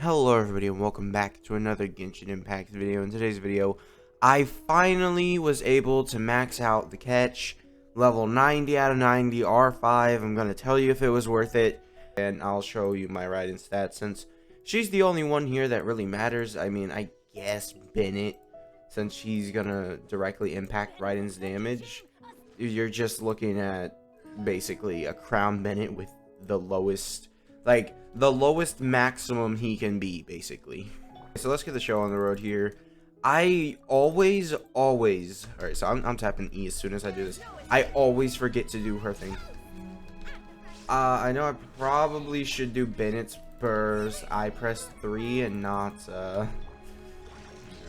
Hello everybody and welcome back to another Genshin Impact video. In today's video, I finally was able to max out the catch, level 90 out of 90, R5. I'm going to tell you if it was worth it, and I'll show you my Raiden stats since she's the only one here that really matters. I mean, I guess Bennett, since she's going to directly impact Raiden's damage. You're just looking at basically a Crown Bennett with the lowest, the lowest maximum he can be, basically. So let's get the show on the road here. I always, alright, so I'm tapping E as soon as I do this. I always forget to do her thing. I know I probably should do Bennett's burst. I pressed 3 and not,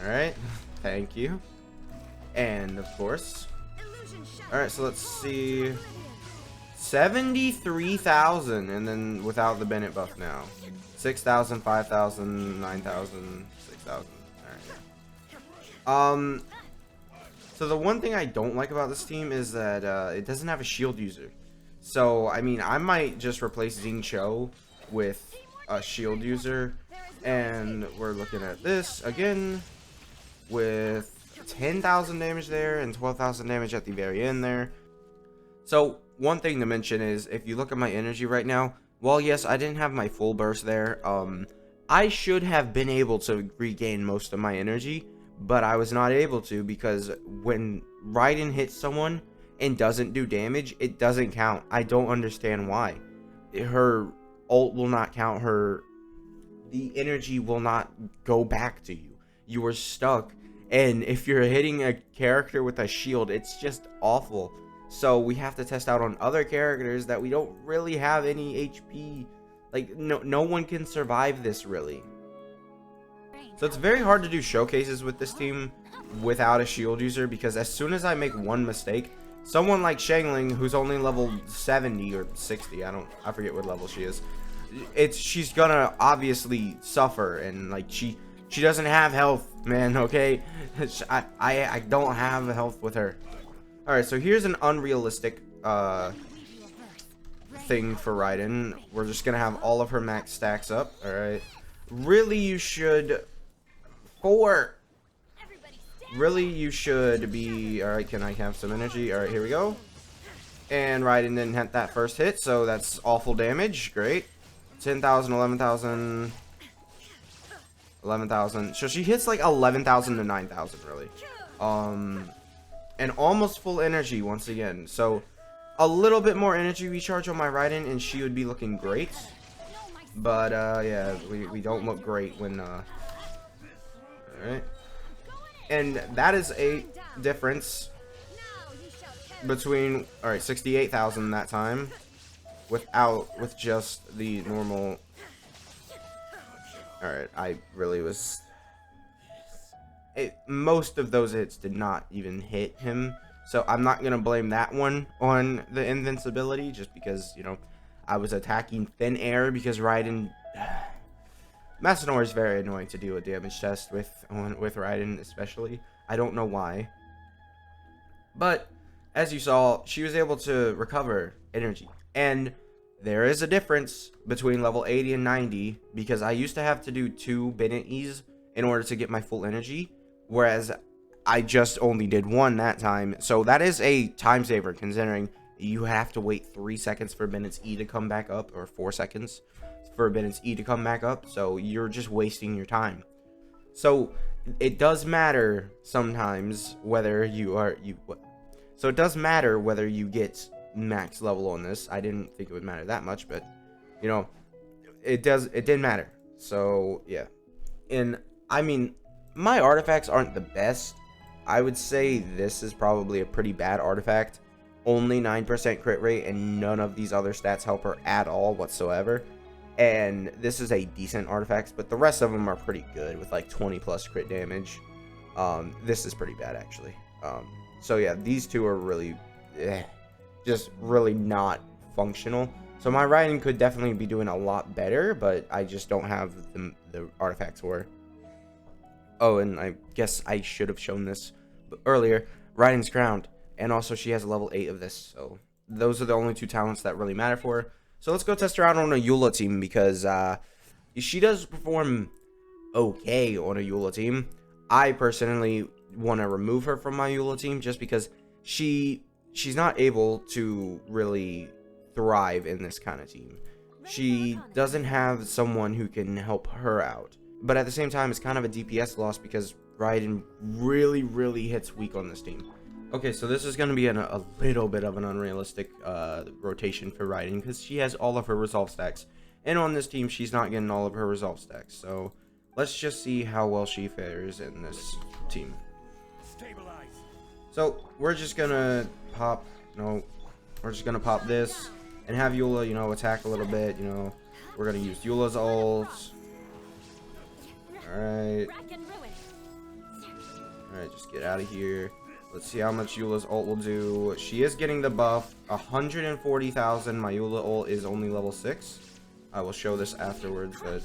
alright, thank you. And, of course. Alright, so let's see. 73,000, and then without the Bennett buff now. 6,000, 5,000, 9,000, 6,000. Alright. So the one thing I don't like about this team is that it doesn't have a shield user. So, I mean, I might just replace Xingqiu with a shield user. And we're looking at this again with 10,000 damage there and 12,000 damage at the very end there. So, one thing to mention is, if you look at my energy right now, well, yes, I didn't have my full burst there. I should have been able to regain most of my energy, but I was not able to because when Raiden hits someone and doesn't do damage, it doesn't count. I don't understand why. Her ult will not count. The energy will not go back to you. You are stuck. And if you're hitting a character with a shield, it's just awful. So we have to test out on other characters that we don't really have any HP. Like, no one can survive this, really. So it's very hard to do showcases with this team without a shield user, because as soon as I make one mistake, someone like Xiangling, who's only level 70 or 60, I forget what level she is, she's gonna obviously suffer, and like she doesn't have health, man, okay? I don't have health with her. Alright, so here's an unrealistic thing for Raiden. We're just gonna have all of her max stacks up. Alright. Really, you should... 4! Really, you should be... Alright, can I have some energy? Alright, here we go. And Raiden didn't hit that first hit, so that's awful damage. Great. 10,000, 11,000... 11,000. So she hits like 11,000 to 9,000, really. And almost full energy once again. So a little bit more energy recharge on my Raiden and she would be looking great. But yeah, we don't look great when alright. And that is a difference between 68,000 that time with just the normal. Alright, I really was... most of those hits did not even hit him, so I'm not gonna blame that one on the invincibility, just because, you know, I was attacking thin air. Because Raiden, Macedor is very annoying to do a damage test with Raiden, especially. I don't know why, but as you saw, she was able to recover energy, and there is a difference between level 80 and 90, because I used to have to do 2 Bennett E's in order to get my full energy, whereas I just only did 1 that time. So that is a time saver, considering you have to wait 3 seconds for Bennett's E to come back up, or 4 seconds for Bennett's E to come back up. So you're just wasting your time. So it does matter sometimes whether so it does matter whether you get max level on this. I didn't think it would matter that much, but you know, it did matter. So yeah. And I mean, my artifacts aren't the best. I would say this is probably a pretty bad artifact. Only 9% crit rate, and none of these other stats help her at all whatsoever. And this is a decent artifact, but the rest of them are pretty good with like 20 plus crit damage. This is pretty bad, actually. So yeah, these two are really just really not functional. So my Raiden could definitely be doing a lot better, but I just don't have the artifacts for her. Oh, and I guess I should have shown this earlier. Raiden's ground, and also she has a level 8 of this. So those are the only 2 talents that really matter for her. So let's go test her out on a Eula team, because She does perform okay on a Eula team. I personally want to remove her from my Eula team just because she's not able to really thrive in this kind of team. She doesn't have someone who can help her out. But at the same time, it's kind of a DPS loss because Raiden really hits weak on this team. Okay, so this is going to be a little bit of an unrealistic rotation for Raiden because she has all of her resolve stacks. And on this team, she's not getting all of her resolve stacks. So let's just see how well she fares in this team. So we're just going to pop, we're just going to pop this and have Eula, attack a little bit, We're going to use Eula's ult. Alright. Alright, just get out of here. Let's see how much Eula's ult will do. She is getting the buff. 140,000. My Eula ult is only level 6. I will show this afterwards, but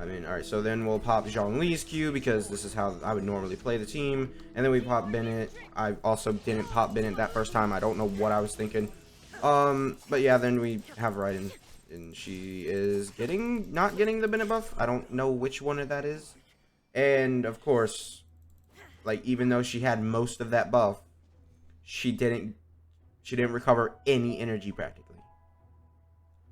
alright, so then we'll pop Zhongli's Q because this is how I would normally play the team. And then we pop Bennett. I also didn't pop Bennett that first time. I don't know what I was thinking. But yeah, then we have Raiden. And she is not getting the Bennett buff. I don't know which one of that is. And of course, like, even though she had most of that buff, she didn't recover any energy practically.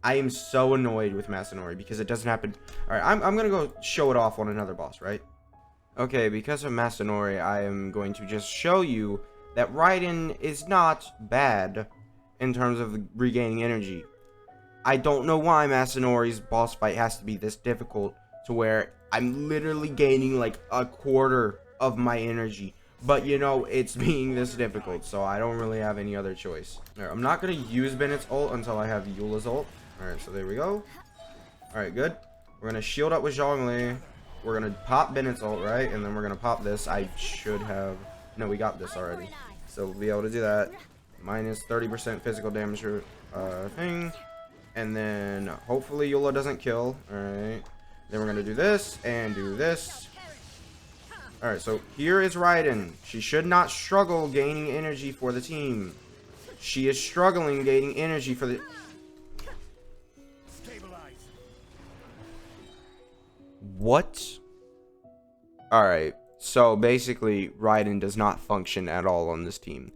I am so annoyed with Masanori because it doesn't happen. Alright, I'm gonna go show it off on another boss, right? Okay, because of Masanori, I am going to just show you that Raiden is not bad in terms of regaining energy. I don't know why Masanori's boss fight has to be this difficult to where I'm literally gaining like a quarter of my energy. But it's being this difficult, so I don't really have any other choice. Alright, I'm not going to use Bennett's ult until I have Eula's ult. Alright, so there we go. Alright, good. We're going to shield up with Zhongli. We're going to pop Bennett's ult, right? And then we're going to pop this. I should have... No, we got this already. So we'll be able to do that. Minus 30% physical damage thing. And then hopefully Eula doesn't kill. Alright. Then we're going to do this and do this. Alright, so here is Raiden. She should not struggle gaining energy for the team. She is struggling gaining energy for the... What? Alright, so basically Raiden does not function at all on this team.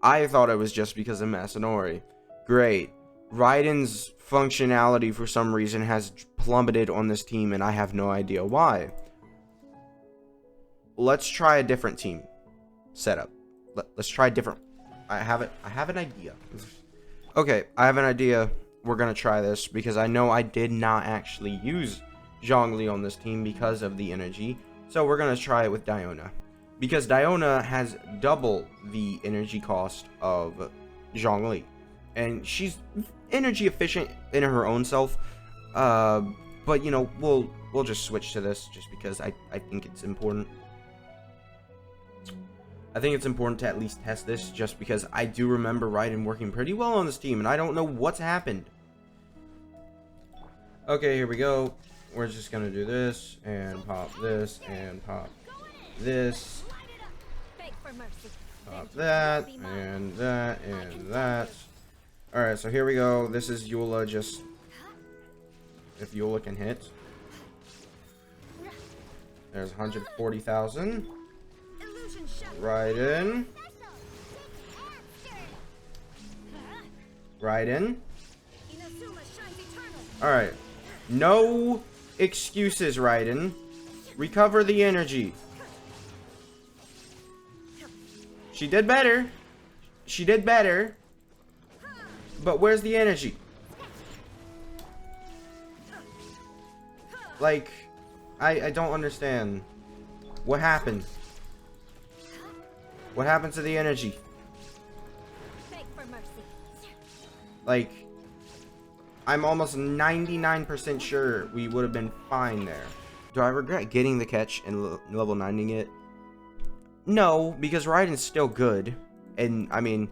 I thought it was just because of Masanori. Great. Raiden's functionality for some reason has plummeted on this team and I have no idea why. Let's try a different team setup. Let's try a different... I have an idea. Okay, I have an idea. We're gonna try this because I know I did not actually use Zhongli on this team because of the energy. So we're gonna try it with Diona. Because Diona has double the energy cost of Zhongli. And she's energy efficient in her own self. But we'll just switch to this just because I think it's important. I think it's important to at least test this just because I do remember Raiden working pretty well on this team and I don't know what's happened. Okay, here we go. We're just gonna do this and pop this and pop this. Pop that and that and that. Alright, so here we go. This is Eula, just if Eula can hit. There's 140,000. Raiden. Raiden. Alright. No excuses, Raiden. Recover the energy. She did better. She did better. But where's the energy? Like, I don't understand. What happened? What happened to the energy? Like, I'm almost 99% sure we would have been fine there. Do I regret getting the catch and level 9ing it? No, because Raiden's still good. And, I mean,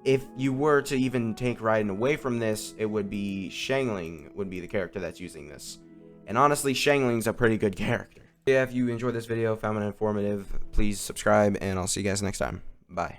if you were to even take Raiden away from this, it would be Xiangling would be the character that's using this. And honestly, Xiangling's a pretty good character. Yeah, if you enjoyed this video, found it informative, please subscribe, and I'll see you guys next time. Bye.